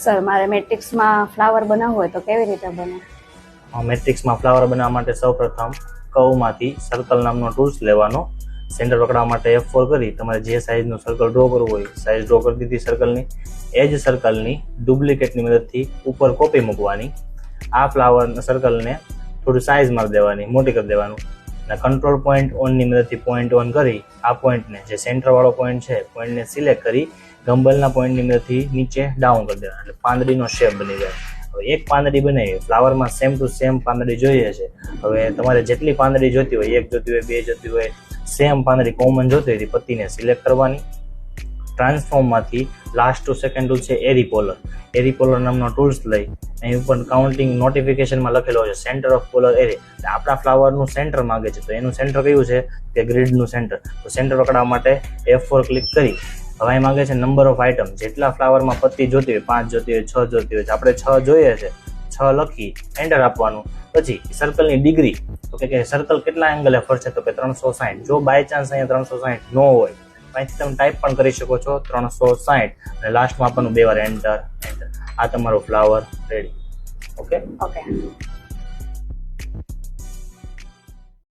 Sir મારે મેટ્રિક્સમાં flower બનાવવું હોય તો કેવી રીતે બને? મેટ્રિક્સમાં ફ્લાવર બનાવવા માટે સૌપ્રથમ કર્વમાંથી સર્કલ નામનો ટૂલ્સ લેવાનો. સેન્ટર પકડવા માટે F4 કરી તમારે જે સાઇઝનું સર્કલ ડ્રો કરવું હોય સાઇઝ ડ્રો કરી દીધી સર્કલની. એ જ સર્કલની ડુપ્લિકેટની મદદથી ઉપર કોપી મૂકવાની. આ ફ્લાવર સર્કલને થોડું સાઇઝ મારી દેવાની, મોટી કરી દેવાનું. અને કંટ્રોલ પોઈન્ટ ઓનની મદદથી પોઈન્ટ ઓન કરી આ પોઈન્ટને જે સેન્ટરવાળો પોઈન્ટ છે પોઈન્ટને સિલેક્ટ કરી ગમ્બલના પોઈન્ટની મદદથી નીચે ડાઉન કરી દેવાના, એટલે પાંદડીનો શેપ બની જાય. હવે એક પાંદડી બનાવી, ફ્લાવરમાં સેમ ટુ સેમ પાંદડી જોઈએ છે. હવે તમારે જેટલી પાંદડી જોતી હોય, 1 જોતી હોય, 2 જોતી હોય, સેમ પાંદડી કોમન જોતી હોય પત્તીને સિલેક્ટ કરવાની. ટ્રાન્સફોર્મમાંથી લાસ્ટ ટુ સેકન્ડ ટૂલ છે એરીપોલર નામનો ટૂલ્સ લઈ અહીં ઉપર કાઉન્ટિંગ નોટિફિકેશનમાં લખેલો છે સેન્ટર ઓફ પોલર એરે. આપણા ફ્લાવરનું સેન્ટર માગે છે, તો એનું સેન્ટર કયું છે કે ગ્રીડનું સેન્ટર. તો સેન્ટર પકડવા માટે F4 ક્લિક કરી હવે અહીં માગે છે નંબર ઓફ આઇટમ, જેટલા ફ્લાવરમાં પત્તી જોતી હોય, 5 જોતી હોય, 6 જોતી હોય, આપણે 6 જોઈએ છે, 6 લખી એન્ટર આપવાનું. પછી સર્કલની ડિગ્રી, તો કે સર્કલ કેટલા એંગલે ફરશે, તો કે 360. જો બાય ચાન્સ અહીંયા 360 ન હોય અહીંથી તમે ટાઈપ પણ કરી શકો છો 360 અને લાસ્ટમાં આપવાનું 2 વાર એન્ટર. આ તમારું ફ્લાવર રેડી. ઓકે.